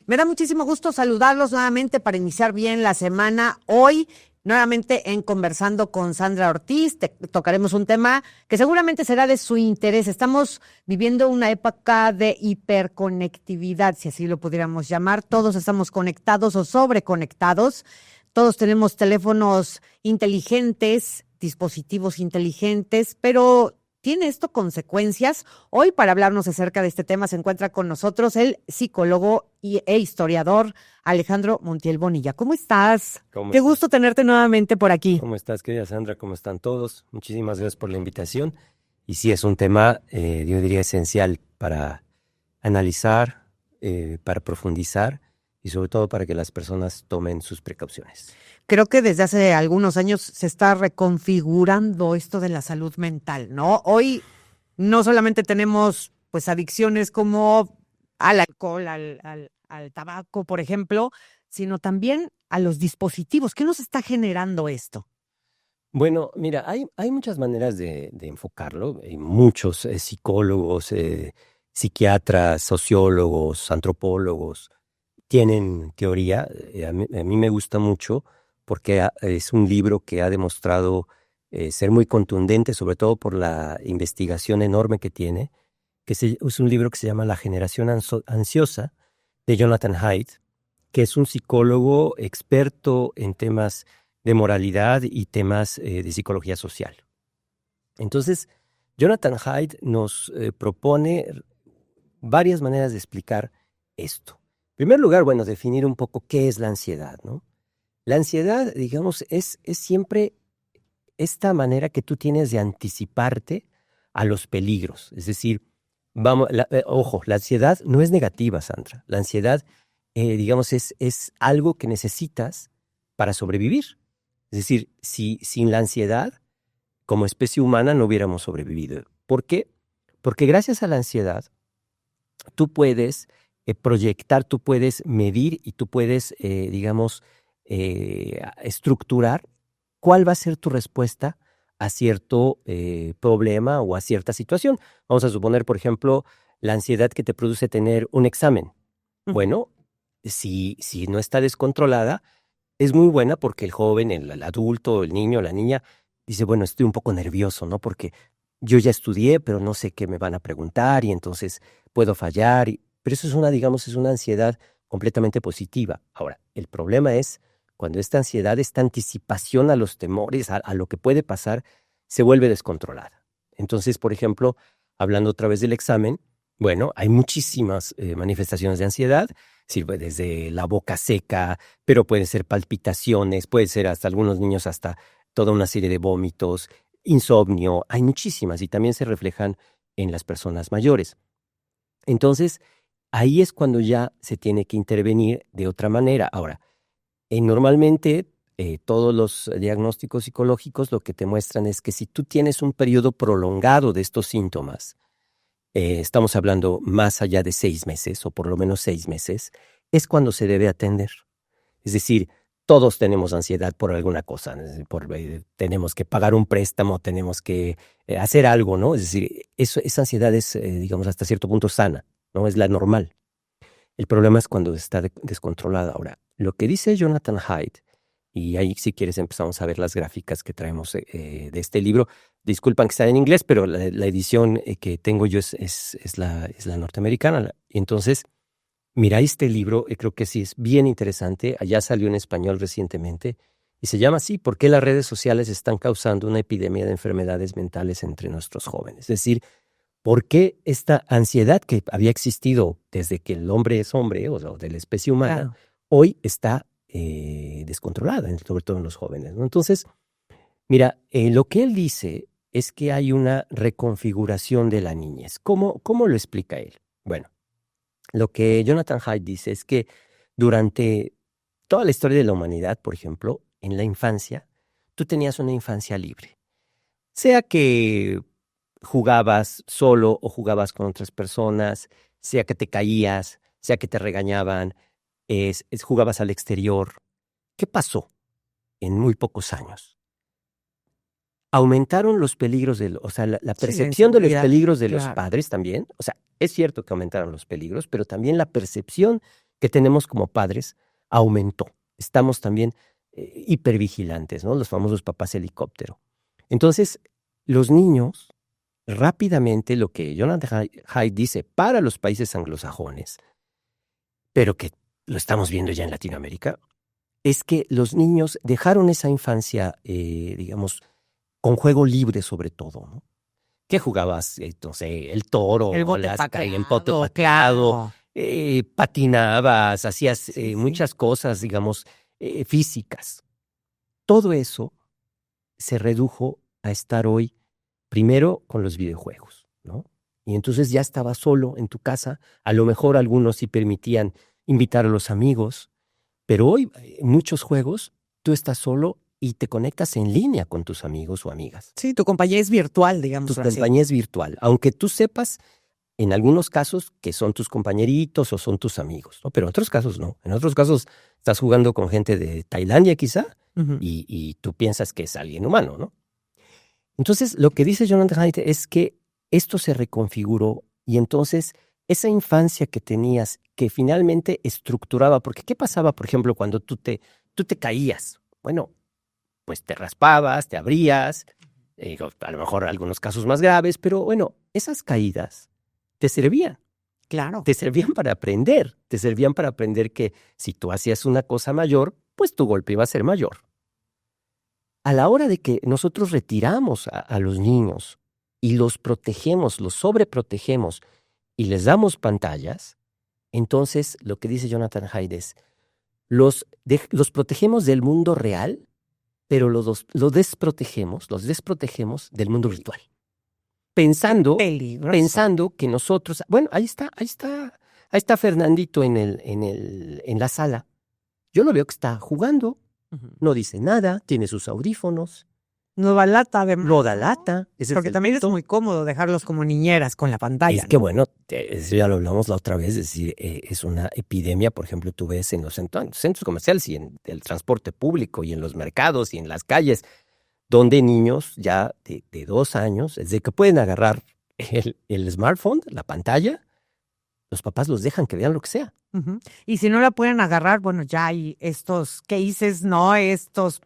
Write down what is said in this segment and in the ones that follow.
Me da muchísimo gusto saludarlos nuevamente para iniciar bien la semana. Hoy, nuevamente en Conversando con Sandra Ortiz, tocaremos un tema que seguramente será de su interés. Estamos viviendo una época de hiperconectividad, si así lo pudiéramos llamar. Todos estamos conectados o sobreconectados. Todos tenemos teléfonos inteligentes, dispositivos inteligentes, pero ¿tiene esto consecuencias? Hoy, para hablarnos acerca de este tema, se encuentra con nosotros el psicólogo e historiador Alejandro Montiel Bonilla. ¿Cómo estás? Qué gusto tenerte nuevamente por aquí. ¿Cómo estás, querida Sandra? ¿Cómo están todos? Muchísimas gracias por la invitación. Y sí, es un tema, yo diría, esencial para analizar, para profundizar y sobre todo para que las personas tomen sus precauciones. Creo que desde hace algunos años se está reconfigurando esto de la salud mental, ¿no? Hoy no solamente tenemos pues adicciones como al alcohol, al tabaco, por ejemplo, sino también a los dispositivos. ¿Qué nos está generando esto? Bueno, mira, hay muchas maneras de enfocarlo. Hay muchos psicólogos, psiquiatras, sociólogos, antropólogos tienen teoría. A mí me gusta mucho porque es un libro que ha demostrado ser muy contundente, sobre todo por la investigación enorme que tiene, es un libro que se llama La generación ansiosa, de Jonathan Haidt, que es un psicólogo experto en temas de moralidad y temas de psicología social. Entonces, Jonathan Haidt nos propone varias maneras de explicar esto. En primer lugar, bueno, definir un poco qué es la ansiedad, ¿no? La ansiedad, digamos, es siempre esta manera que tú tienes de anticiparte a los peligros. Es decir, ojo, la ansiedad no es negativa, Sandra. La ansiedad, digamos, es algo que necesitas para sobrevivir. Es decir, sin la ansiedad, como especie humana, no hubiéramos sobrevivido. ¿Por qué? Porque gracias a la ansiedad, tú puedes proyectar, tú puedes medir y tú puedes, digamos, estructurar cuál va a ser tu respuesta a cierto problema o a cierta situación. Vamos a suponer, por ejemplo, la ansiedad que te produce tener un examen. Bueno, si no está descontrolada, es muy buena porque el joven, el adulto, el niño, la niña, dice, bueno, estoy un poco nervioso, ¿no? Porque yo ya estudié, pero no sé qué me van a preguntar y entonces puedo fallar. Pero eso es digamos, es una ansiedad completamente positiva. Ahora, el problema es cuando esta ansiedad, esta anticipación a los temores, a lo que puede pasar, se vuelve descontrolada. Entonces, por ejemplo, hablando otra vez del examen, bueno, hay muchísimas manifestaciones de ansiedad, sirve desde la boca seca, pero pueden ser palpitaciones, puede ser hasta algunos niños hasta toda una serie de vómitos, insomnio, hay muchísimas y también se reflejan en las personas mayores. Entonces, ahí es cuando ya se tiene que intervenir de otra manera. Ahora, normalmente todos los diagnósticos psicológicos lo que te muestran es que si tú tienes un periodo prolongado de estos síntomas, estamos hablando más allá de 6 meses o por lo menos 6 meses, es cuando se debe atender. Es decir, todos tenemos ansiedad por alguna cosa, tenemos que pagar un préstamo, tenemos que hacer algo, ¿no? Es decir, esa ansiedad es, digamos, hasta cierto punto sana, ¿no? Es la normal. El problema es cuando está descontrolada. Ahora, lo que dice Jonathan Haidt, y ahí si quieres empezamos a ver las gráficas que traemos de este libro. Disculpan que está en inglés, pero la edición que tengo yo es la norteamericana. Entonces, mira, este libro creo que sí es bien interesante. Allá salió en español recientemente y se llama así, ¿por qué las redes sociales están causando una epidemia de enfermedades mentales entre nuestros jóvenes? Es decir, ¿por qué esta ansiedad que había existido desde que el hombre es hombre, o sea, de la especie humana, claro, hoy está descontrolada, sobre todo en los jóvenes, ¿no? Entonces, mira, lo que él dice es que hay una reconfiguración de la niñez. ¿Cómo lo explica él? Bueno, lo que Jonathan Haidt dice es que durante toda la historia de la humanidad, por ejemplo, en la infancia, tú tenías una infancia libre. Sea que jugabas solo o jugabas con otras personas, sea que te caías, sea que te regañaban, jugabas al exterior. ¿Qué pasó en muy pocos años? Aumentaron los peligros, o sea, la percepción de los peligros de los padres también. O sea, es cierto que aumentaron los peligros, pero también la percepción que tenemos como padres aumentó. Estamos también hipervigilantes, ¿no? Los famosos papás helicóptero. Entonces, los niños, rápidamente, lo que Jonathan Haidt dice para los países anglosajones, pero que lo estamos viendo ya en Latinoamérica, es que los niños dejaron esa infancia, digamos, con juego libre sobre todo, ¿no? Que jugabas, no sé, el toro, El bote las pateado, el bote pateado, claro. patinabas, hacías Sí. muchas cosas, digamos, físicas. Todo eso se redujo a estar hoy, primero con los videojuegos, ¿no? Y entonces ya estabas solo en tu casa, a lo mejor algunos sí permitían invitar a los amigos, pero hoy en muchos juegos tú estás solo y te conectas en línea con tus amigos o amigas. Sí, tu compañía es virtual, Tu digamos así. compañía es virtual, aunque tú sepas en algunos casos que son tus compañeritos o son tus amigos, ¿no? Pero en otros casos no. En otros casos estás jugando con gente de Tailandia quizá y tú piensas que es alguien humano, ¿no? Entonces, lo que dice Jonathan Haidt es que esto se reconfiguró y entonces esa infancia que tenías, que finalmente estructuraba, porque ¿qué pasaba, por ejemplo, cuando tú te caías? Bueno, pues te raspabas, te abrías, a lo mejor algunos casos más graves, pero bueno, esas caídas te servían. Claro. Te servían para aprender que si tú hacías una cosa mayor, pues tu golpe iba a ser mayor. A la hora de que nosotros retiramos a los niños y los protegemos, los sobreprotegemos y les damos pantallas, entonces lo que dice Jonathan Haidt es, los protegemos del mundo real, pero los desprotegemos del mundo virtual. Pensando que nosotros, bueno, ahí está Fernandito en la sala. Yo lo veo que está jugando, no dice nada, tiene sus audífonos. No da lata, además. No da lata. Porque también es muy cómodo dejarlos como niñeras con la pantalla. Es que bueno, eso ya lo hablamos la otra vez, es decir, es una epidemia, por ejemplo, tú ves en los centros comerciales y en el transporte público y en los mercados y en las calles, donde niños ya de 2 años, desde que pueden agarrar el smartphone, la pantalla, los papás los dejan que vean lo que sea. Y si no la pueden agarrar, bueno, ya hay estos cases, ¿no? Estos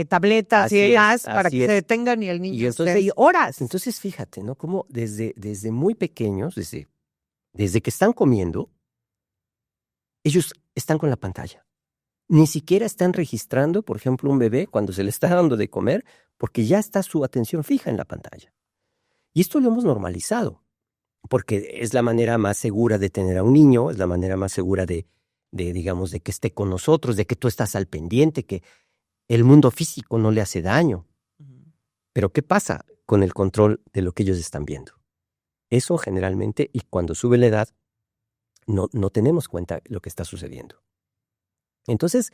tabletas y demás para que se detengan y el niño esté ahí horas. Entonces, fíjate, ¿no? Como desde muy pequeños, desde que están comiendo, ellos están con la pantalla. Ni siquiera están registrando, por ejemplo, un bebé cuando se le está dando de comer, porque ya está su atención fija en la pantalla. Y esto lo hemos normalizado, porque es la manera más segura de tener a un niño, es la manera más segura digamos, de que esté con nosotros, de que tú estás al pendiente, que el mundo físico no le hace daño. Pero ¿qué pasa con el control de lo que ellos están viendo? Eso generalmente, y cuando sube la edad, no tenemos cuenta lo que está sucediendo. Entonces,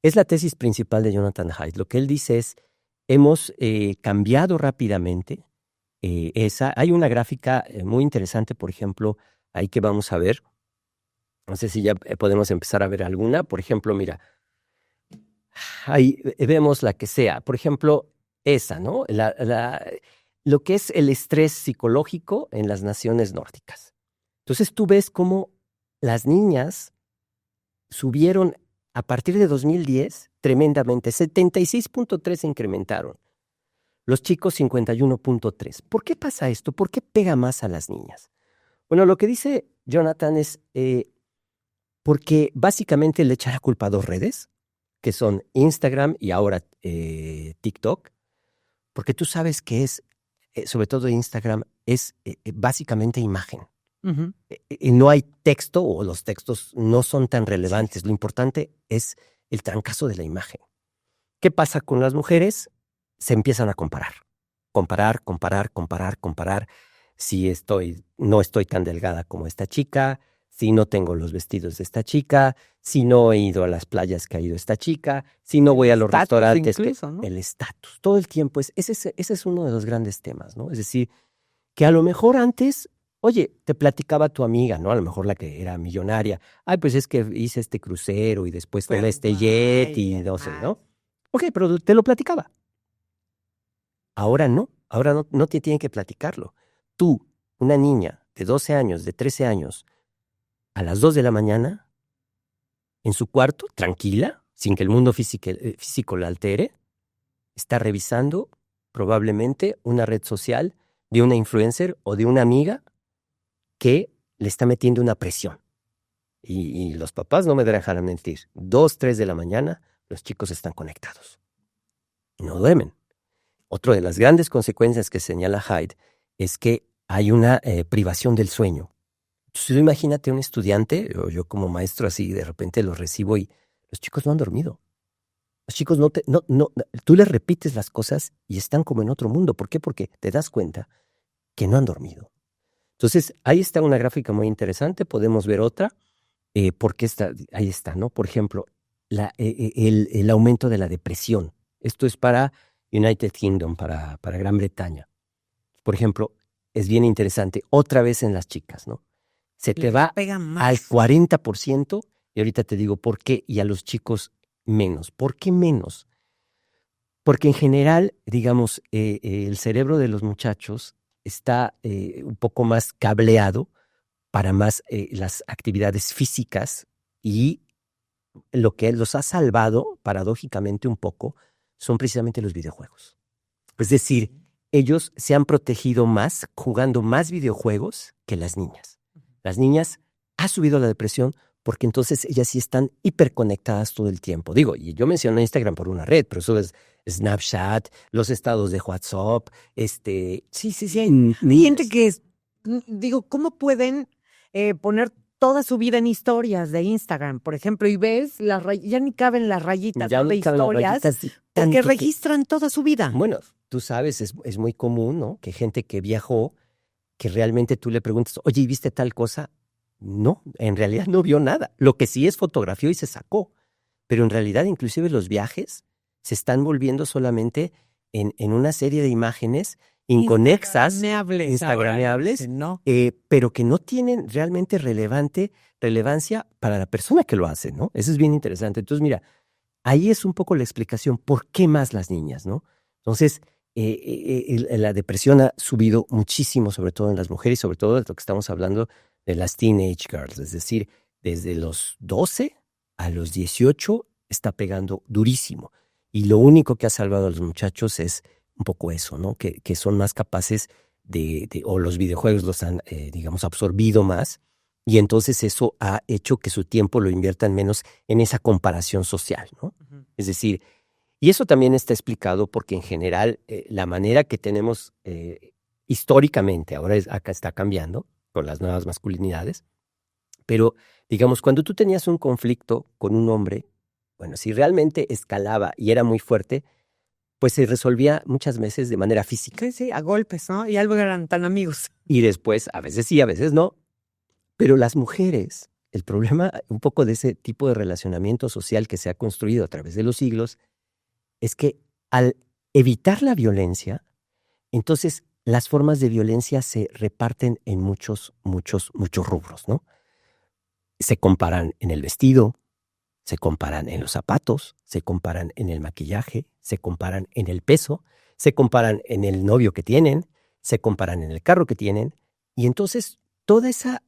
es la tesis principal de Jonathan Haidt. Lo que él dice es, hemos cambiado rápidamente. Hay una gráfica muy interesante, por ejemplo, ahí que vamos a ver. No sé si ya podemos empezar a ver alguna. Por ejemplo, mira, ahí vemos la que sea. Por ejemplo, esa, ¿no? Lo que es el estrés psicológico en las naciones nórdicas. Entonces tú ves cómo las niñas subieron a partir de 2010 tremendamente, 76.3 se incrementaron. Los chicos 51.3. ¿Por qué pasa esto? ¿Por qué pega más a las niñas? Bueno, lo que dice Jonathan es porque básicamente le echa la culpa a 2 redes, que son Instagram y ahora TikTok, porque tú sabes que es, sobre todo Instagram, es básicamente imagen. No hay texto o los textos no son tan relevantes. Lo importante es el trancazo de la imagen. ¿Qué pasa con las mujeres? Se empiezan a comparar. Comparar. Si no estoy tan delgada como esta chica, si no tengo los vestidos de esta chica, si no he ido a las playas que ha ido esta chica, si no voy a los restaurantes. Incluso, ¿no? El estatus, todo el tiempo. Ese es uno de los grandes temas, ¿no? Es decir, que a lo mejor antes, oye, te platicaba tu amiga, ¿no? A lo mejor la que era millonaria. Ay, pues es que hice este crucero y después tomé este jet y no sé, ¿no? Ok, pero te lo platicaba. Ahora no te tienen que platicarlo. Tú, una niña de 12 años, de 13 años, a las 2 de la mañana, en su cuarto, tranquila, sin que el mundo físico la altere, está revisando probablemente una red social de una influencer o de una amiga que le está metiendo una presión. Y los papás no me dejarán mentir. 2, 3 de la mañana, los chicos están conectados. No duermen. Otra de las grandes consecuencias que señala Haidt es que hay una privación del sueño. Entonces, imagínate un estudiante, o yo como maestro así, de repente los recibo y los chicos no han dormido. Los chicos tú les repites las cosas y están como en otro mundo. ¿Por qué? Porque te das cuenta que no han dormido. Entonces, ahí está una gráfica muy interesante. Podemos ver otra. Porque ahí está, ¿no? Por ejemplo, el aumento de la depresión. Esto es para United Kingdom, para Gran Bretaña. Por ejemplo, es bien interesante, otra vez en las chicas, ¿no? Se te va al 40%, y ahorita te digo por qué, y a los chicos menos. ¿Por qué menos? Porque en general, digamos, el cerebro de los muchachos está un poco más cableado para más las actividades físicas, y lo que los ha salvado, paradójicamente un poco, son precisamente los videojuegos. Es decir, ellos se han protegido más jugando más videojuegos que las niñas. Las niñas ha subido la depresión porque entonces ellas sí están hiperconectadas todo el tiempo. Digo, y yo menciono Instagram por una red, pero eso es Snapchat, los estados de WhatsApp, Sí. Hay gente que digo, ¿cómo pueden poner toda su vida en historias de Instagram, por ejemplo, y ves, ya ni caben las rayitas de historias, porque registran toda su vida? Bueno, tú sabes, es muy común, ¿no? Que gente que viajó, que realmente tú le preguntas, oye, ¿y viste tal cosa? No, en realidad no vio nada. Lo que sí es fotografió y se sacó. Pero en realidad, inclusive los viajes se están volviendo solamente en una serie de imágenes inconexas, instagrameables, ¿no? pero que no tienen realmente relevancia para la persona que lo hace, ¿no? Eso es bien interesante. Entonces, mira, ahí es un poco la explicación por qué más las niñas, ¿no? Entonces, la depresión ha subido muchísimo, sobre todo en las mujeres, sobre todo de lo que estamos hablando de las teenage girls, es decir, desde los 12 a los 18 está pegando durísimo. Y lo único que ha salvado a los muchachos es un poco eso, ¿no? Que son más capaces o los videojuegos los han, digamos, absorbido más, y entonces eso ha hecho que su tiempo lo inviertan menos en esa comparación social, ¿no? Uh-huh. Es decir, y eso también está explicado porque en general la manera que tenemos históricamente, ahora acá está cambiando con las nuevas masculinidades, pero digamos, cuando tú tenías un conflicto con un hombre, bueno, si realmente escalaba y era muy fuerte, pues se resolvía muchas veces de manera física. Sí, a golpes, ¿no? Y algo eran tan amigos. Y después, a veces sí, a veces no. Pero las mujeres, el problema un poco de ese tipo de relacionamiento social que se ha construido a través de los siglos, es que al evitar la violencia, entonces las formas de violencia se reparten en muchos rubros, ¿no? Se comparan en el vestido, se comparan en los zapatos, se comparan en el maquillaje, se comparan en el peso, se comparan en el novio que tienen, se comparan en el carro que tienen, y entonces toda esa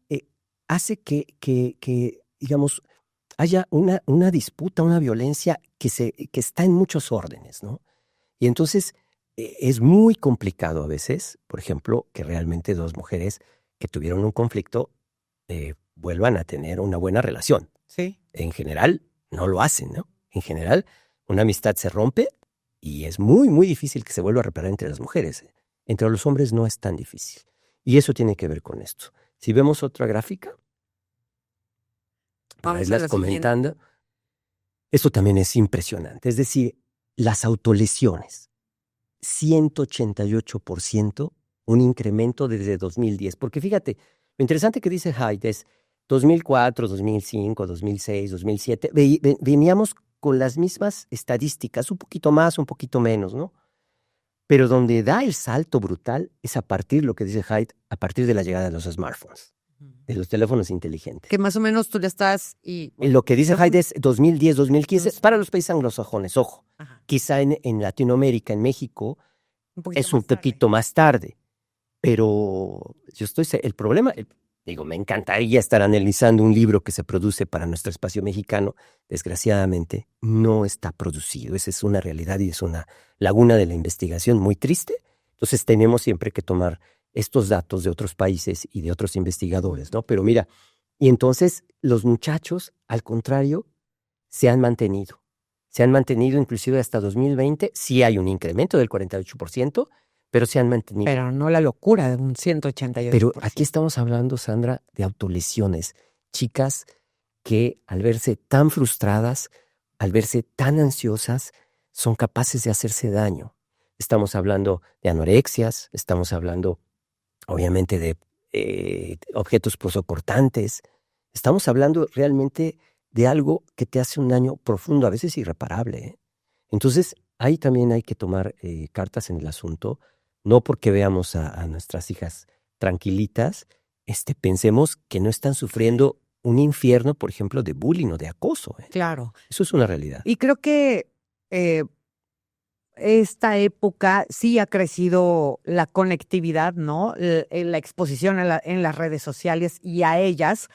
hace que digamos, haya una disputa, una violencia que está en muchos órdenes, ¿no? Y entonces es muy complicado a veces, por ejemplo, que realmente dos mujeres que tuvieron un conflicto vuelvan a tener una buena relación. Sí. En general, no lo hacen, ¿no? En general, una amistad se rompe y es muy, muy difícil que se vuelva a reparar entre las mujeres. Entre los hombres no es tan difícil. Y eso tiene que ver con esto. Si vemos otra gráfica, para irlas comentando, eso también es impresionante. Es decir, las autolesiones, 188%, un incremento desde 2010. Porque fíjate, lo interesante que dice Haidt es 2004, 2005, 2006, 2007, veníamos con las mismas estadísticas, un poquito más, un poquito menos, ¿no? Pero donde da el salto brutal es a partir, lo que dice Haidt, a partir de la llegada de los smartphones, de los teléfonos inteligentes. Que más o menos tú ya estás y... Bueno, lo que dice Haidt es 2010, 2015, para los países anglosajones, ojo. Ajá. Quizá en Latinoamérica, en México, es un poquito más tarde. Pero yo el problema, Digo, me encantaría estar analizando un libro que se produce para nuestro espacio mexicano. Desgraciadamente, no está producido. Esa es una realidad y es una laguna de la investigación muy triste. Entonces, tenemos siempre que tomar estos datos de otros países y de otros investigadores, ¿no? Pero mira, y entonces los muchachos, al contrario, se han mantenido. Se han mantenido inclusive hasta 2020. Sí hay un incremento del 48%, pero se han mantenido. Pero no la locura de un 188%. Pero aquí estamos hablando, Sandra, de autolesiones. Chicas que al verse tan frustradas, al verse tan ansiosas, son capaces de hacerse daño. Estamos hablando de anorexias, estamos hablando obviamente de objetos punzocortantes. Estamos hablando realmente de algo que te hace un daño profundo, a veces irreparable, ¿eh? Entonces, ahí también hay que tomar cartas en el asunto. No porque veamos a nuestras hijas tranquilitas, pensemos que no están sufriendo un infierno, por ejemplo, de bullying o de acoso, ¿eh? Claro. Eso es una realidad. Y creo que esta época sí ha crecido la conectividad, ¿no? La exposición en las redes sociales y a ellas,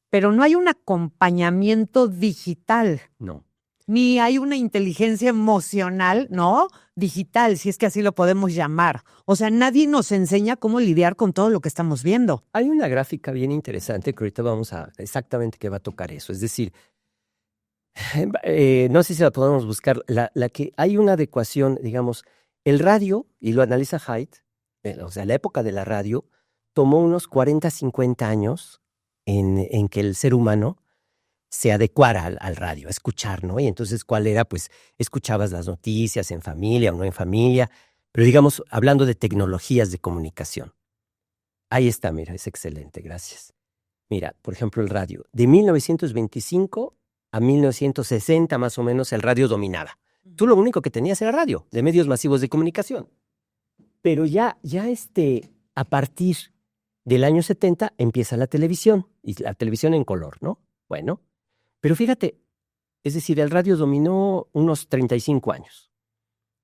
pero no hay un acompañamiento digital. No. Ni hay una inteligencia emocional, ¿no? Digital, si es que así lo podemos llamar. O sea, nadie nos enseña cómo lidiar con todo lo que estamos viendo. Hay una gráfica bien interesante que ahorita vamos a exactamente que va a tocar eso. Es decir, no sé si la podemos buscar, la que hay una adecuación, digamos, el radio, y lo analiza Haidt, o sea, la época de la radio, tomó unos 40, 50 años en que el ser humano se adecuara al radio, a escuchar, ¿no? Y entonces, ¿cuál era? Pues escuchabas las noticias en familia o no en familia, pero digamos, hablando de tecnologías de comunicación. Ahí está, mira, es excelente, gracias. Mira, por ejemplo, el radio. De 1925 a 1960, más o menos, el radio dominaba. Tú lo único que tenías era radio, de medios masivos de comunicación. Pero ya a partir del año 70 empieza la televisión, y la televisión en color, ¿no? Bueno, pero fíjate, es decir, el radio dominó unos 35 años,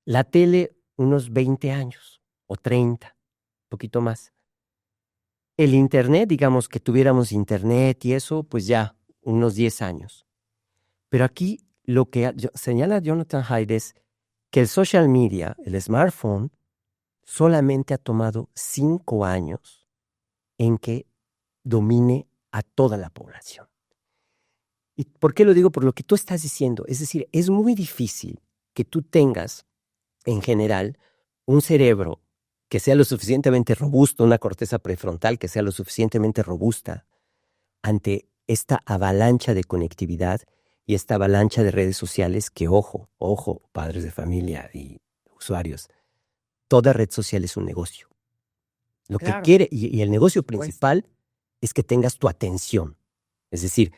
la tele unos 20 años o 30, un poquito más. El internet, digamos que tuviéramos internet y eso, pues ya unos 10 años. Pero aquí lo que señala Jonathan Haidt es que el social media, el smartphone, solamente ha tomado 5 años en que domine a toda la población. ¿Y por qué lo digo? Por lo que tú estás diciendo. Es decir, es muy difícil que tú tengas, en general, un cerebro que sea lo suficientemente robusto, una corteza prefrontal que sea lo suficientemente robusta ante esta avalancha de conectividad y esta avalancha de redes sociales que, ojo, padres de familia y usuarios, toda red social es un negocio. Lo que quiere, y el negocio principal es que tengas tu atención. Es decir,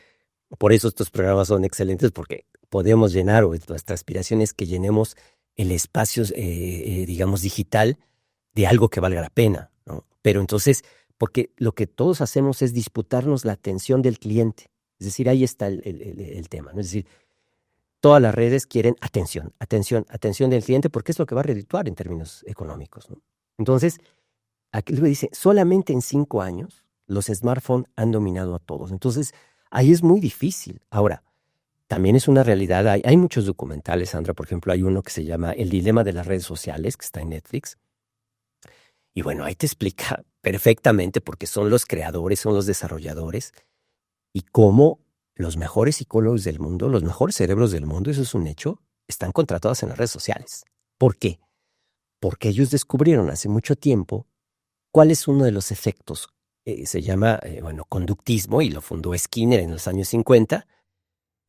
por eso estos programas son excelentes, porque podemos llenar, o nuestra aspiración es que llenemos el espacio, digamos, digital de algo que valga la pena, ¿no? Pero entonces, porque lo que todos hacemos es disputarnos la atención del cliente. Es decir, ahí está el tema, ¿no? Es decir, todas las redes quieren atención del cliente, porque es lo que va a redituar en términos económicos, ¿no? Entonces, aquí lo dice, solamente en 5 años los smartphones han dominado a todos. Entonces, ahí es muy difícil. Ahora, también es una realidad, hay muchos documentales, Sandra, por ejemplo, hay uno que se llama El dilema de las redes sociales, que está en Netflix. Y bueno, ahí te explica perfectamente, porque son los creadores, son los desarrolladores, y cómo los mejores psicólogos del mundo, los mejores cerebros del mundo, eso es un hecho, están contratados en las redes sociales. ¿Por qué? Porque ellos descubrieron hace mucho tiempo cuál es uno de los efectos. Se llama, conductismo, y lo fundó Skinner en los años 50,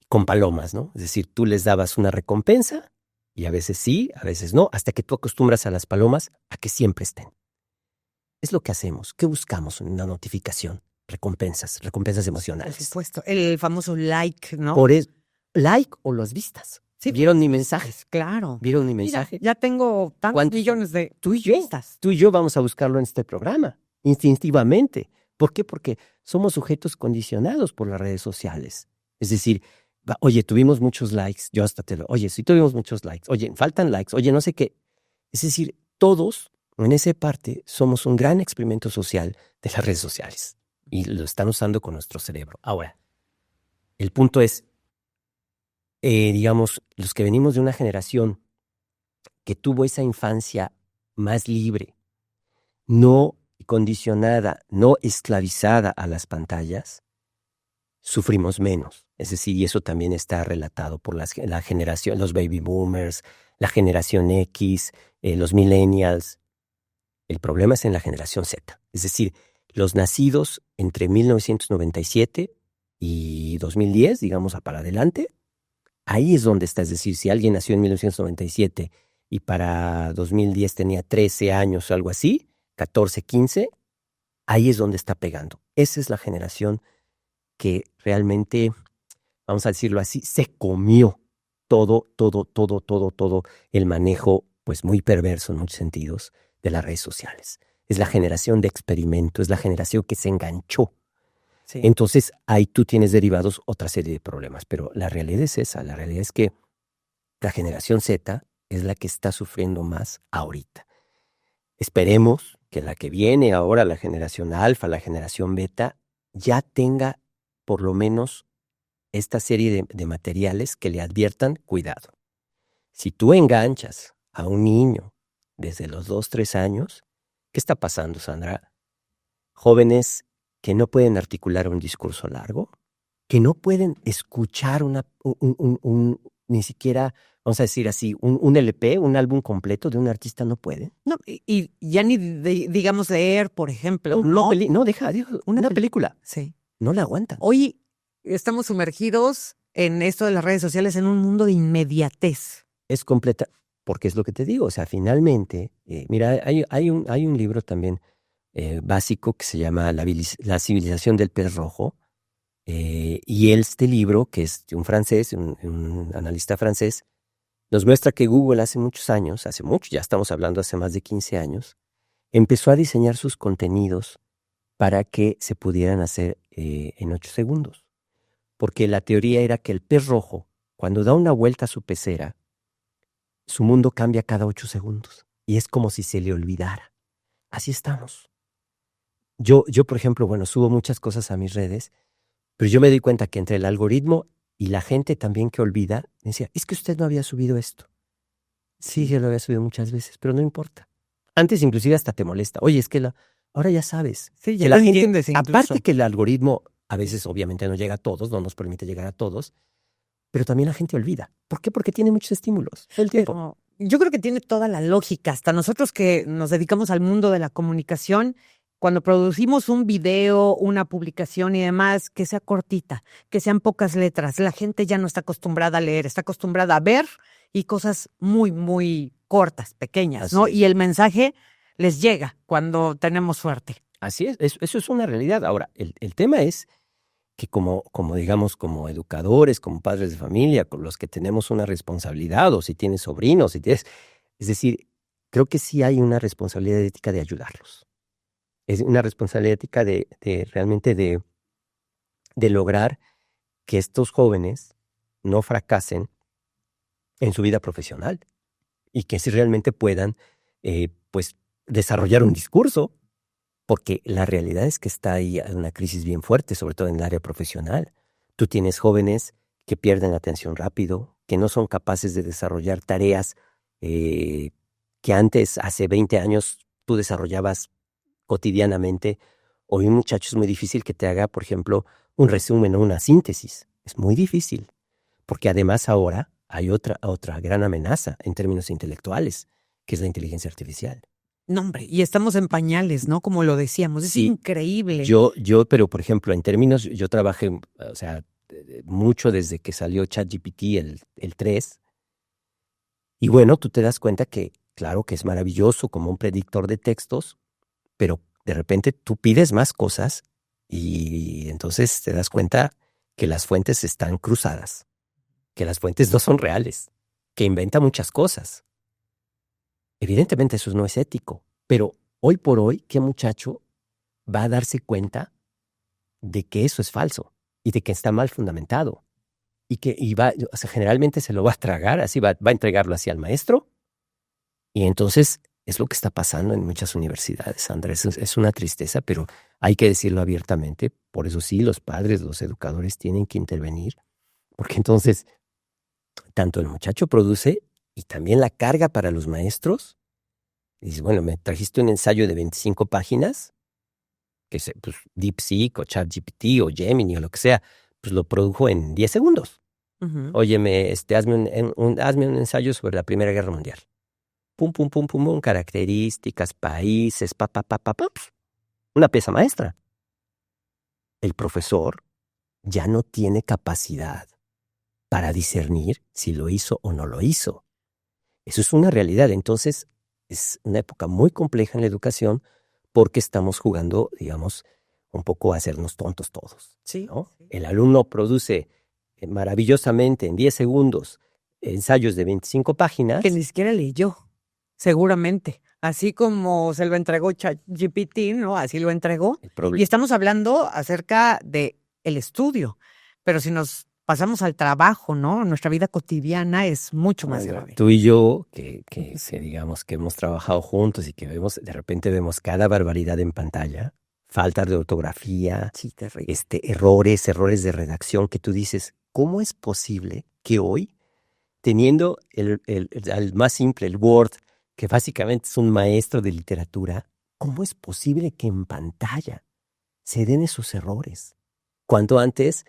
con palomas, ¿no? Es decir, tú les dabas una recompensa, y a veces sí, a veces no, hasta que tú acostumbras a las palomas a que siempre estén. Es lo que hacemos. ¿Qué buscamos en una notificación? Recompensas emocionales. Por supuesto, el famoso like, ¿no? Por eso, like o las vistas. Sí, ¿Vieron mi mensaje? Claro. ¿Vieron mi mensaje? Mira, ya tengo tantos millones de vistas. Tú y yo vamos a buscarlo en este programa, instintivamente. ¿Por qué? Porque somos sujetos condicionados por las redes sociales. Es decir, oye, tuvimos muchos likes, yo hasta oye, sí tuvimos muchos likes, oye, faltan likes, oye, no sé qué. Es decir, todos en esa parte somos un gran experimento social de las redes sociales. y lo están usando con nuestro cerebro. Ahora, el punto es, digamos, los que venimos de una generación que tuvo esa infancia más libre, no condicionada, no esclavizada a las pantallas, sufrimos menos. Es decir, y eso también está relatado por la generación, los baby boomers, la generación X, los millennials. El problema es en la generación Z. Es decir, los nacidos entre 1997 y 2010, digamos, para adelante, ahí es donde está. Es decir, si alguien nació en 1997 y para 2010 tenía 13 años o algo así, 14, 15, ahí es donde está pegando. Esa es la generación que realmente, vamos a decirlo así, se comió todo el manejo, pues muy perverso en muchos sentidos, de las redes sociales. Es la generación de experimento, es la generación que se enganchó. Sí. Entonces, ahí tú tienes derivados otra serie de problemas, pero la realidad es esa. La realidad es que la generación Z es la que está sufriendo más ahorita. Esperemos que la que viene ahora, la generación alfa, la generación beta, ya tenga por lo menos esta serie de materiales que le adviertan cuidado. Si tú enganchas a un niño desde los 2, 3 años, ¿qué está pasando, Sandra? Jóvenes que no pueden articular un discurso largo, que no pueden escuchar ni siquiera, vamos a decir así, un LP, un álbum completo de un artista, no pueden. No, y ya ni digamos leer, por ejemplo. Deja, una película. Sí. No la aguantan. Hoy estamos sumergidos en esto de las redes sociales en un mundo de inmediatez. Es completa, porque es lo que te digo, o sea, finalmente, mira, hay un libro también básico que se llama La civilización del pez rojo, y este libro, que es de un francés, un analista francés, nos muestra que Google hace mucho, ya estamos hablando hace más de 15 años, empezó a diseñar sus contenidos para que se pudieran hacer en 8 segundos. Porque la teoría era que el pez rojo, cuando da una vuelta a su pecera, su mundo cambia cada 8 segundos. Y es como si se le olvidara. Así estamos. Yo, por ejemplo, subo muchas cosas a mis redes, pero yo me di cuenta que entre el algoritmo y la gente también que olvida, me decía, es que usted no había subido esto. Sí, yo lo había subido muchas veces, pero no importa. Antes inclusive hasta te molesta. Oye, es que ahora ya sabes. Sí, ya la gente, aparte que el algoritmo a veces obviamente no llega a todos, no nos permite llegar a todos, pero también la gente olvida. ¿Por qué? Porque tiene muchos estímulos todo el tiempo. Yo creo que tiene toda la lógica. Hasta nosotros que nos dedicamos al mundo de la comunicación, cuando producimos un video, una publicación y demás, que sea cortita, que sean pocas letras, la gente ya no está acostumbrada a leer, está acostumbrada a ver y cosas muy, muy cortas, pequeñas, ¿no? Y el mensaje les llega cuando tenemos suerte. Así es, eso es una realidad. Ahora, el tema es que como digamos, como educadores, como padres de familia, con los que tenemos una responsabilidad, o si tienes sobrinos, es decir, creo que sí hay una responsabilidad ética de ayudarlos. Es una responsabilidad ética de realmente de lograr que estos jóvenes no fracasen en su vida profesional y que sí realmente puedan, pues, desarrollar un discurso. Porque la realidad es que está ahí una crisis bien fuerte, sobre todo en el área profesional. Tú tienes jóvenes que pierden la atención rápido, que no son capaces de desarrollar tareas que antes, hace 20 años, tú desarrollabas cotidianamente. Hoy un muchacho es muy difícil que te haga, por ejemplo, un resumen o una síntesis. Es muy difícil, porque además ahora hay otra gran amenaza en términos intelectuales, que es la inteligencia artificial. No, hombre, y estamos en pañales, ¿no? Como lo decíamos, es increíble. Pero por ejemplo, en términos, yo trabajé, o sea, mucho desde que salió ChatGPT, el 3, y tú te das cuenta que, claro que es maravilloso como un predictor de textos, pero de repente tú pides más cosas y entonces te das cuenta que las fuentes están cruzadas, que las fuentes no son reales, que inventa muchas cosas. Evidentemente eso no es ético, pero hoy por hoy, ¿qué muchacho va a darse cuenta de que eso es falso y de que está mal fundamentado? Generalmente se lo va a tragar, así va a entregarlo así al maestro, y entonces es lo que está pasando en muchas universidades, Sandra. Es una tristeza, pero hay que decirlo abiertamente. Por eso sí, los padres, los educadores tienen que intervenir, porque entonces tanto el muchacho produce y también la carga para los maestros. Y dices, bueno, me trajiste un ensayo de 25 páginas, que es pues, DeepSeek o ChatGPT o Gemini o lo que sea, pues lo produjo en 10 segundos. Óyeme, hazme un ensayo sobre la Primera Guerra Mundial. Pum, pum, pum, pum, pum, características, países, una pieza maestra. El profesor ya no tiene capacidad para discernir si lo hizo o no lo hizo. Eso es una realidad. Entonces, es una época muy compleja en la educación porque estamos jugando, digamos, un poco a hacernos tontos todos. Sí, ¿no? sí. El alumno produce maravillosamente en 10 segundos ensayos de 25 páginas. Que ni siquiera leyó, seguramente. Así como se lo entregó ChatGPT, ¿no? Así lo entregó. Y estamos hablando acerca de el estudio, pero si nos pasamos al trabajo, ¿no? Nuestra vida cotidiana es mucho más grave. Tú y yo, que digamos que hemos trabajado juntos y que de repente vemos cada barbaridad en pantalla, faltas de ortografía, Sí, terrible. errores de redacción que tú dices, ¿cómo es posible que hoy, teniendo el más simple, el Word, que básicamente es un maestro de literatura, cómo es posible que en pantalla se den esos errores? Cuando antes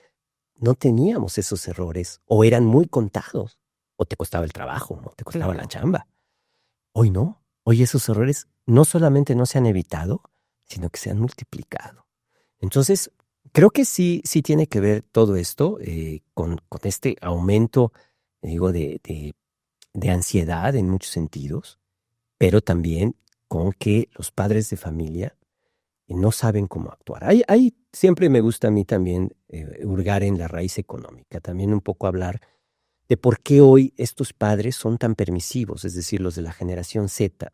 no teníamos esos errores, o eran muy contados, o te costaba el trabajo, ¿no? Te costaba la chamba. Hoy no. Hoy esos errores no solamente no se han evitado, sino que se han multiplicado. Entonces, creo que sí tiene que ver todo esto con este aumento, digo, de ansiedad en muchos sentidos, pero también con que los padres de familia no saben cómo actuar. Ahí siempre me gusta a mí también hurgar en la raíz económica, también un poco hablar de por qué hoy estos padres son tan permisivos, es decir, los de la generación Z.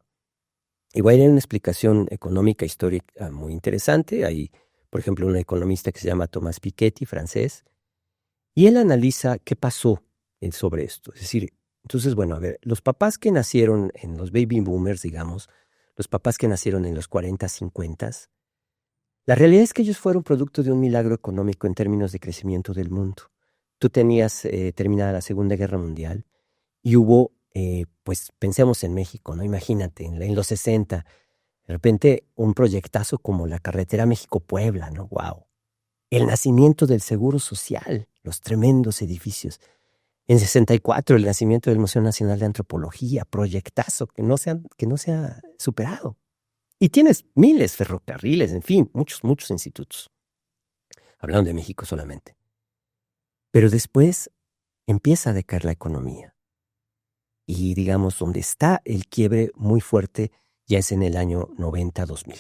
Igual hay una explicación económica histórica muy interesante. Hay, por ejemplo, un economista que se llama Thomas Piketty, francés, y él analiza qué pasó sobre esto. Es decir, entonces, bueno, a ver, los papás que nacieron en los baby boomers, digamos, los papás que nacieron en los 40, 50, la realidad es que ellos fueron producto de un milagro económico en términos de crecimiento del mundo. Tú tenías terminada la Segunda Guerra Mundial y hubo, pues pensemos en México, ¿no? Imagínate, en los 60, de repente un proyectazo como la carretera México-Puebla, ¿no? ¡Wow! El nacimiento del Seguro Social, los tremendos edificios. En 64, el nacimiento del Museo Nacional de Antropología, proyectazo que no se ha superado. Y tienes miles ferrocarriles, en fin, muchos institutos. Hablando de México solamente. Pero después empieza a decaer la economía. Y digamos, donde está el quiebre muy fuerte ya es en el año 90-2000.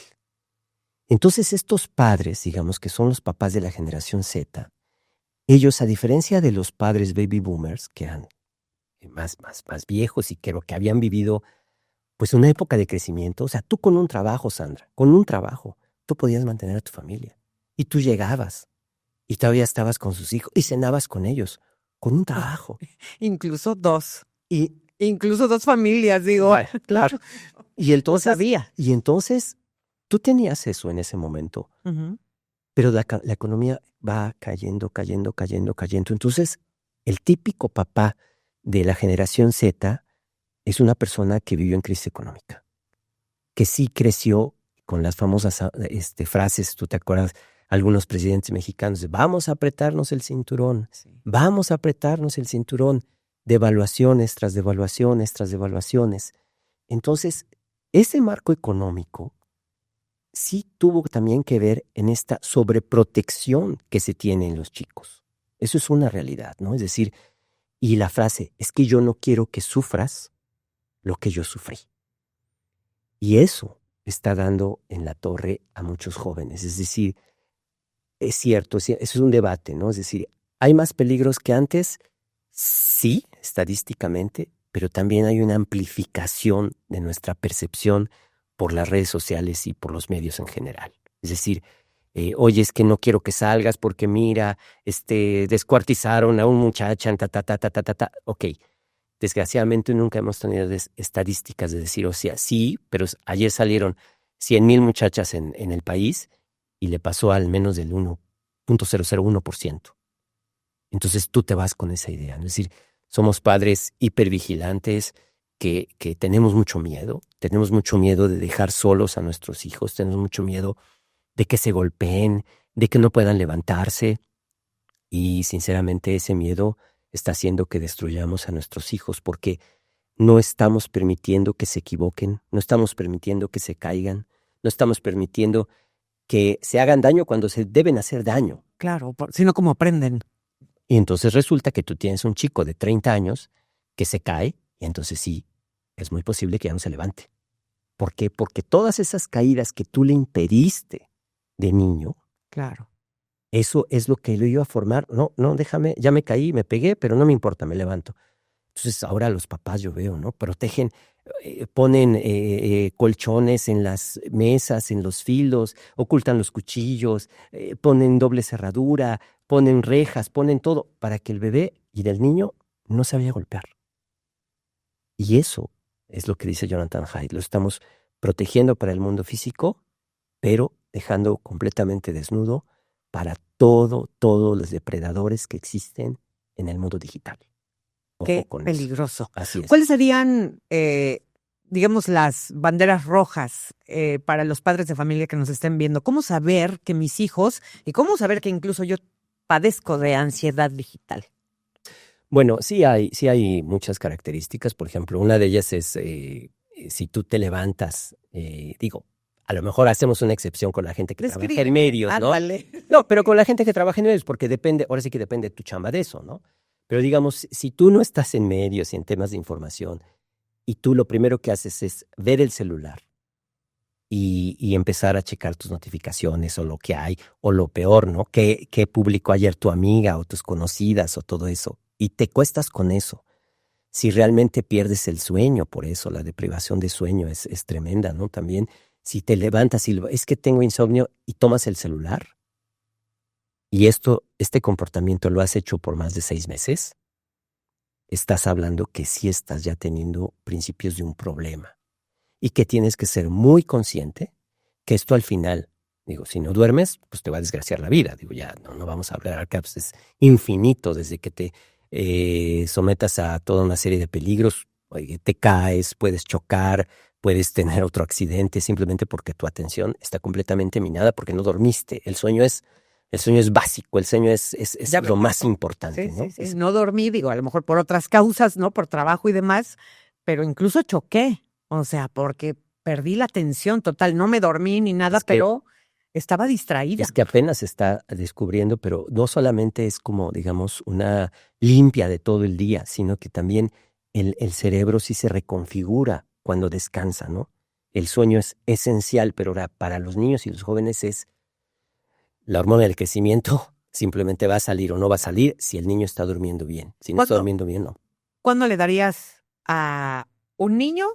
Entonces estos padres, digamos que son los papás de la generación Z, ellos, a diferencia de los padres baby boomers, que eran más viejos y creo que habían vivido pues una época de crecimiento, o sea, tú con un trabajo, Sandra, con un trabajo, tú podías mantener a tu familia. Y tú llegabas y todavía estabas con sus hijos y cenabas con ellos, con un trabajo. Incluso dos. Incluso dos familias, digo. Claro. Y entonces, sabía. Y entonces tú tenías eso en ese momento, pero la economía va cayendo. Entonces, el típico papá de la generación Z es una persona que vivió en crisis económica, que sí creció con las famosas frases, tú te acuerdas, algunos presidentes mexicanos, de, vamos a apretarnos el cinturón, vamos a apretarnos el cinturón, devaluaciones tras devaluaciones tras devaluaciones. Entonces, ese marco económico sí tuvo también que ver en esta sobreprotección que se tiene en los chicos. Eso es una realidad, ¿no? Es decir, y la frase, es que yo no quiero que sufras lo que yo sufrí. Y eso está dando en la torre a muchos jóvenes. Es decir, es cierto, eso es un debate, ¿no? Es decir, ¿hay más peligros que antes? Sí, estadísticamente, pero también hay una amplificación de nuestra percepción por las redes sociales y por los medios en general. Es decir, oye, es que no quiero que salgas porque mira, descuartizaron a un muchacho, Ok, desgraciadamente nunca hemos tenido estadísticas de decir, o sea, sí, pero ayer salieron 100,000 muchachas en el país y le pasó al menos del 1.001%. Entonces tú te vas con esa idea, ¿no? Es decir, somos padres hipervigilantes que tenemos mucho miedo de dejar solos a nuestros hijos, tenemos mucho miedo de que se golpeen, de que no puedan levantarse, y sinceramente ese miedo está haciendo que destruyamos a nuestros hijos porque no estamos permitiendo que se equivoquen, no estamos permitiendo que se caigan, no estamos permitiendo que se hagan daño cuando se deben hacer daño. Claro, sino como aprenden. Y entonces resulta que tú tienes un chico de 30 años que se cae y entonces sí, es muy posible que ya no se levante. ¿Por qué? Porque todas esas caídas que tú le impediste de niño, Claro. eso es lo que lo iba a formar. No, déjame, ya me caí, me pegué, pero no me importa, me levanto. Entonces ahora los papás, yo veo, ¿no? Protegen, ponen colchones en las mesas, en los filos, ocultan los cuchillos, ponen doble cerradura, ponen rejas, ponen todo para que el bebé y el niño no se vaya a golpear. Y eso es lo que dice Jonathan Haidt. Lo estamos protegiendo para el mundo físico, pero dejando completamente desnudo para todos los depredadores que existen en el mundo digital. Ojo Qué con peligroso. eso. Así es. ¿Cuáles serían, digamos, las banderas rojas para los padres de familia que nos estén viendo? ¿Cómo saber que mis hijos, y cómo saber que incluso yo padezco de ansiedad digital? Bueno, sí hay muchas características. Por ejemplo, una de ellas es si tú te levantas, a lo mejor hacemos una excepción con la gente que trabaja en medios, ¿no? Ándale. No, pero con la gente que trabaja en medios, porque depende, ahora sí que depende tu chamba de eso, ¿no? Pero digamos, si tú no estás en medios y en temas de información, y tú lo primero que haces es ver el celular y empezar a checar tus notificaciones o lo que hay, o lo peor, ¿no? ¿Qué publicó ayer tu amiga o tus conocidas o todo eso? Y te cuestas con eso. Si realmente pierdes el sueño por eso, la deprivación de sueño es tremenda, ¿no? También, si te levantas y es que tengo insomnio y tomas el celular, y este comportamiento lo has hecho por más de 6 meses, estás hablando que sí estás ya teniendo principios de un problema y que tienes que ser muy consciente que esto al final, si no duermes, pues te va a desgraciar la vida. Ya no vamos a hablar acá, pues es infinito desde que te sometas a toda una serie de peligros. Oye, te caes, puedes chocar, puedes tener otro accidente simplemente porque tu atención está completamente minada porque no dormiste. El sueño es básico, el sueño es lo más importante, Sí, ¿no? sí. No dormí, a lo mejor por otras causas, ¿no? Por trabajo y demás, pero incluso choqué, o sea, porque perdí la atención total, no me dormí ni nada, pero estaba distraída. Es que apenas se está descubriendo, pero no solamente es como, digamos, una limpia de todo el día, sino que también el cerebro sí se reconfigura cuando descansa, ¿no? El sueño es esencial, pero ahora para los niños y los jóvenes es la hormona del crecimiento. Simplemente va a salir o no va a salir si el niño está durmiendo bien. Si no está durmiendo bien, no. ¿Cuándo le darías a un niño?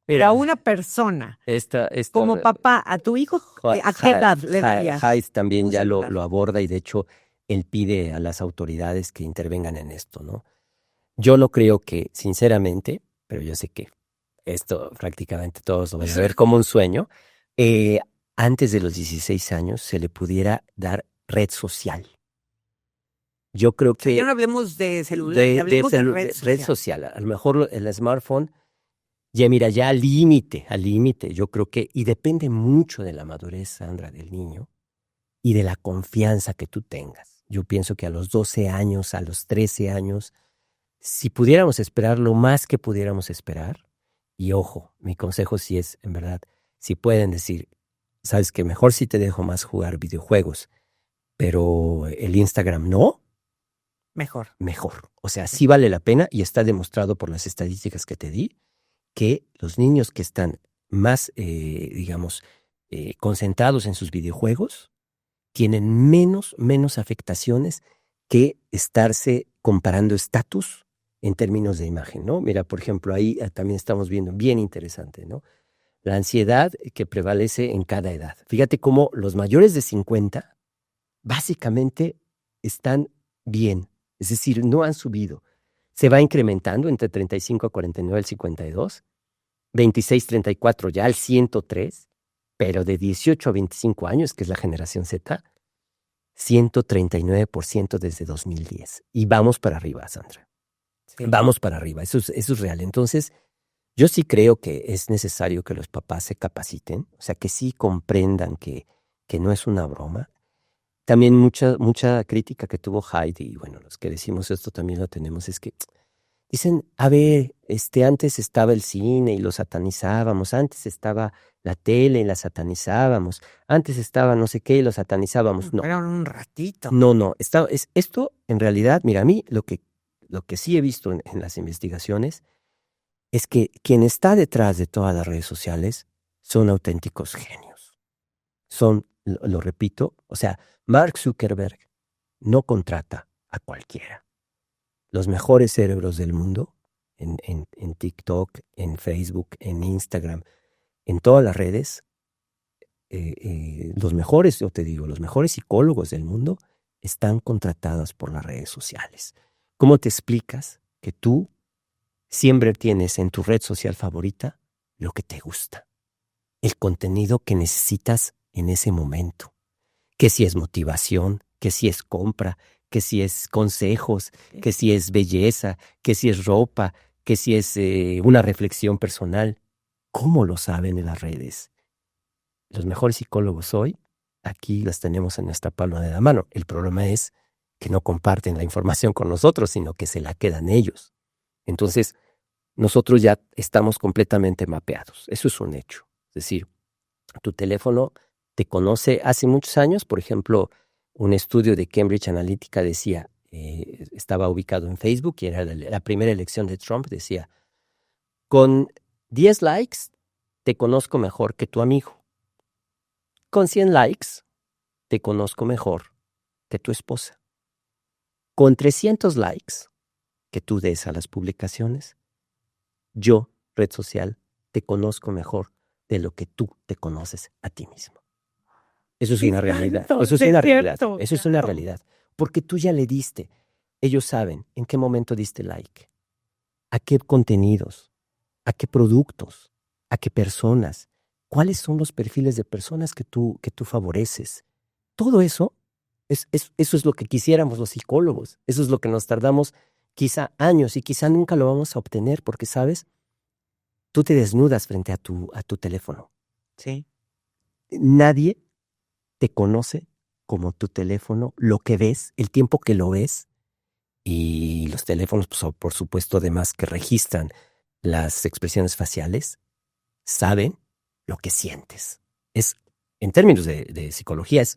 Mira, a una persona, esta como papá, a tu hijo, ¿a qué edad le darías? Haidt también ya lo aborda, y de hecho él pide a las autoridades que intervengan en esto, ¿no? Yo lo creo que, sinceramente, pero yo sé que esto prácticamente todos lo van a ver como un sueño, antes de los 16 años se le pudiera dar red social. Yo creo que... Ya no hablemos de celular, hablemos de red social. A lo mejor el smartphone, ya al límite, yo creo que, y depende mucho de la madurez, Sandra, del niño, y de la confianza que tú tengas. Yo pienso que a los 12 años, a los 13 años, si pudiéramos esperar lo más que pudiéramos esperar, y ojo, mi consejo sí es, en verdad, si pueden decir, sabes que mejor si te dejo más jugar videojuegos, pero el Instagram no, mejor. O sea, sí vale la pena, y está demostrado por las estadísticas que te di, que los niños que están más, concentrados en sus videojuegos tienen menos afectaciones que estarse comparando estatus en términos de imagen, ¿no? Mira, por ejemplo, ahí también estamos viendo, bien interesante, ¿no? La ansiedad que prevalece en cada edad. Fíjate cómo los mayores de 50 básicamente están bien, es decir, no han subido. se va incrementando entre 35 a 49 al 52, 26, 34 ya al 103, pero de 18 a 25 años, que es la generación Z, 139% desde 2010. Y vamos para arriba, Sandra. Sí. Vamos para arriba, eso es real. Entonces, yo sí creo que es necesario que los papás se capaciten, o sea, que sí comprendan que no es una broma. También mucha crítica que tuvo Heidi, y bueno, los que decimos esto también lo tenemos, es que dicen, a ver, antes estaba el cine y lo satanizábamos, antes estaba la tele y la satanizábamos, antes estaba no sé qué y lo satanizábamos. No, Era un ratito. no, esto en realidad, mira, a mí lo que sí he visto en las investigaciones es que quien está detrás de todas las redes sociales son auténticos genios. Son, lo repito, o sea, Mark Zuckerberg no contrata a cualquiera. Los mejores cerebros del mundo, en TikTok, en Facebook, en Instagram, en todas las redes, los mejores, yo te digo, los mejores psicólogos del mundo están contratados por las redes sociales. ¿Cómo te explicas que tú siempre tienes en tu red social favorita lo que te gusta? El contenido que necesitas en ese momento. Que si es motivación, que si es compra, que si es consejos, que si es belleza, que si es ropa, que si es una reflexión personal. ¿Cómo lo saben en las redes? Los mejores psicólogos hoy, aquí las tenemos en nuestra palma de la mano. El problema es que no comparten la información con nosotros, sino que se la quedan ellos. Entonces, nosotros ya estamos completamente mapeados. Eso es un hecho. Es decir, tu teléfono te conoce hace muchos años. Por ejemplo, un estudio de Cambridge Analytica decía, estaba ubicado en Facebook y era la primera elección de Trump, decía, con 10 likes te conozco mejor que tu amigo. Con 100 likes te conozco mejor que tu esposa. Con 300 likes que tú des a las publicaciones, yo, red social, te conozco mejor de lo que tú te conoces a ti mismo. Eso es una realidad. Eso es una realidad. Eso es una realidad. Porque tú ya le diste. Ellos saben en qué momento diste like, a qué contenidos, a qué productos, a qué personas, cuáles son los perfiles de personas que tú favoreces. Todo eso, eso es lo que quisiéramos los psicólogos. Eso es lo que nos tardamos quizá años y quizá nunca lo vamos a obtener porque, ¿sabes? Tú te desnudas frente a tu teléfono. Sí. Nadie te conoce como tu teléfono, lo que ves, el tiempo que lo ves. Y los teléfonos, pues, por supuesto, además que registran las expresiones faciales, saben lo que sientes. En términos de psicología, es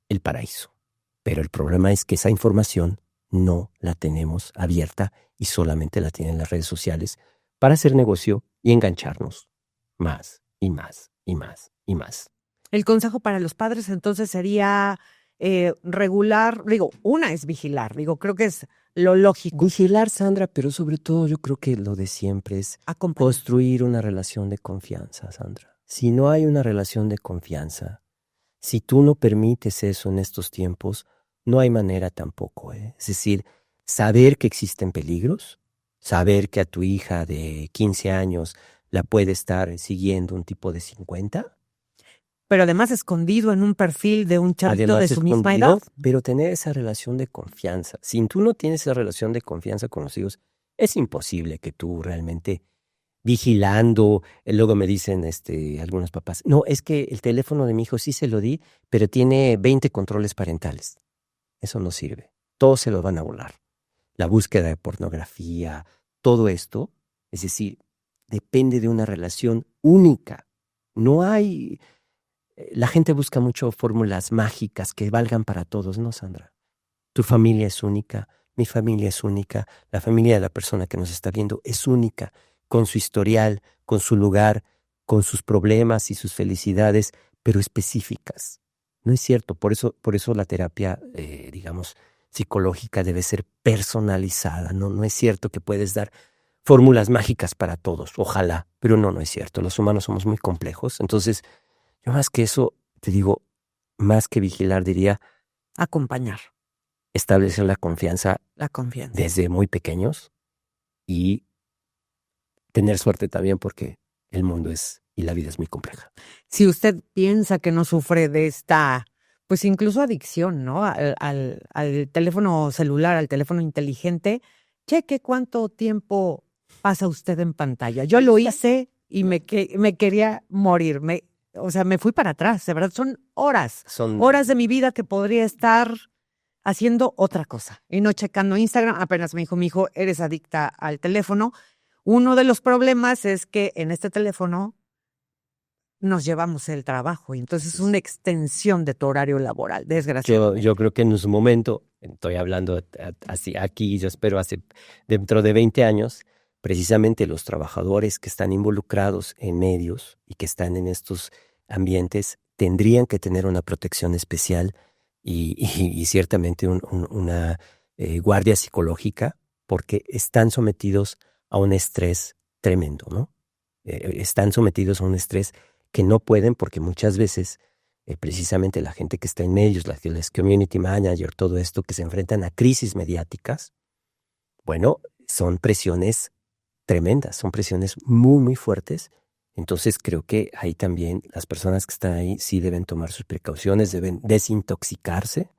el paraíso. Pero el problema es que esa información no la tenemos abierta y solamente la tienen las redes sociales para hacer negocio y engancharnos más y más y más y más. El consejo para los padres entonces sería regular, una es vigilar, creo que es lo lógico. Vigilar, Sandra, pero sobre todo yo creo que lo de siempre es construir una relación de confianza, Sandra. Si no hay una relación de confianza, si tú no permites eso en estos tiempos, no hay manera tampoco. Es decir, saber que existen peligros, saber que a tu hija de 15 años la puede estar siguiendo un tipo de 50. Pero además escondido en un perfil de un chavito de su misma edad. Pero tener esa relación de confianza. Si tú no tienes esa relación de confianza con los hijos, es imposible que tú realmente vigilando. Luego me dicen algunos papás, no, es que el teléfono de mi hijo sí se lo di, pero tiene 20 controles parentales. Eso no sirve. Todos se lo van a volar. La búsqueda de pornografía, todo esto, es decir, depende de una relación única. No hay... La gente busca mucho fórmulas mágicas que valgan para todos, ¿no, Sandra? Tu familia es única, mi familia es única, la familia de la persona que nos está viendo es única, con su historial, con su lugar, con sus problemas y sus felicidades, pero específicas. No es cierto, por eso la terapia, psicológica debe ser personalizada. No es cierto que puedes dar fórmulas mágicas para todos, ojalá, pero no es cierto. Los humanos somos muy complejos, entonces... Yo más que eso, te digo, más que vigilar, diría... Acompañar. Establecer la confianza. La confianza. Desde muy pequeños. y tener suerte también porque el mundo y la vida es muy compleja. Si usted piensa que no sufre de esta, pues incluso adicción, ¿no? Al teléfono celular, al teléfono inteligente, cheque cuánto tiempo pasa usted en pantalla. Yo lo hice y me quería morir. O sea, me fui para atrás, de verdad. Son horas de mi vida que podría estar haciendo otra cosa y no checando Instagram. Apenas me dijo mi hijo, eres adicta al teléfono. Uno de los problemas es que en este teléfono nos llevamos el trabajo y entonces es una extensión de tu horario laboral, desgraciadamente. Yo creo que en su momento, estoy hablando así aquí, yo espero dentro de 20 años, precisamente los trabajadores que están involucrados en medios y que están en estos ambientes tendrían que tener una protección especial y ciertamente una guardia psicológica porque están sometidos a un estrés tremendo, ¿no? Están sometidos a un estrés que no pueden porque muchas veces precisamente la gente que está en medios, las community manager, todo esto que se enfrentan a crisis mediáticas, bueno, son presiones tremendas, son presiones muy, muy fuertes. Entonces creo que ahí también las personas que están ahí sí deben tomar sus precauciones, deben desintoxicarse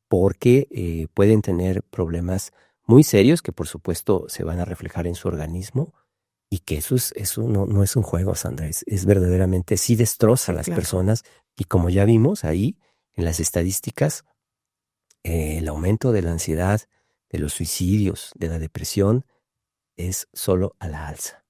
porque pueden tener problemas muy serios que por supuesto se van a reflejar en su organismo y que eso no es un juego, Sandra, es verdaderamente, sí destroza a las personas y como ya vimos ahí en las estadísticas, el aumento de la ansiedad, de los suicidios, de la depresión es solo a la alza.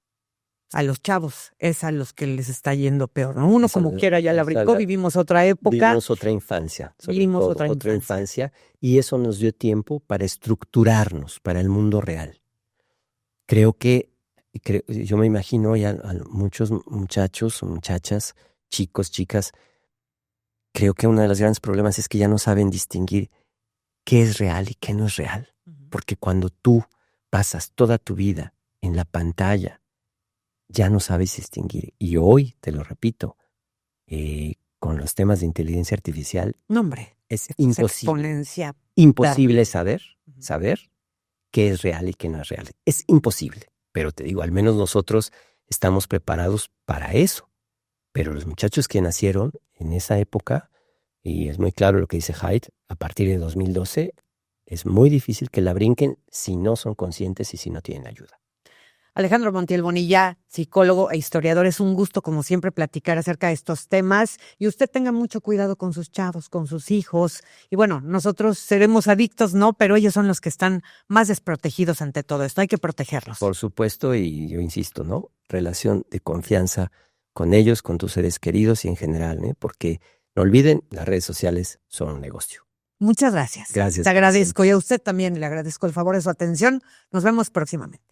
A los chavos es a los que les está yendo peor, ¿no? Uno como quiera ya la brincó, vivimos otra época. Vivimos otra infancia. Vivimos otra infancia. Y eso nos dio tiempo para estructurarnos para el mundo real. Yo me imagino ya a muchos muchachos o muchachas, chicos, chicas, creo que uno de los grandes problemas es que ya no saben distinguir qué es real y qué no es real. Porque cuando tú pasas toda tu vida en la pantalla, ya no sabes distinguir. Y hoy, te lo repito, con los temas de inteligencia artificial, es imposible saber qué es real y qué no es real. Es imposible. Pero te digo, al menos nosotros estamos preparados para eso. Pero los muchachos que nacieron en esa época, y es muy claro lo que dice Haidt, a partir de 2012, es muy difícil que la brinquen si no son conscientes y si no tienen ayuda. Alejandro Montiel Bonilla, psicólogo e historiador, es un gusto como siempre platicar acerca de estos temas y usted tenga mucho cuidado con sus chavos, con sus hijos y bueno, nosotros seremos adictos, ¿no? Pero ellos son los que están más desprotegidos ante todo esto, hay que protegerlos. Por supuesto, y yo insisto, ¿no? Relación de confianza con ellos, con tus seres queridos y en general, ¿eh? Porque no olviden, las redes sociales son un negocio. Muchas gracias. Gracias. Te agradezco y a usted también le agradezco el favor de su atención. Nos vemos próximamente.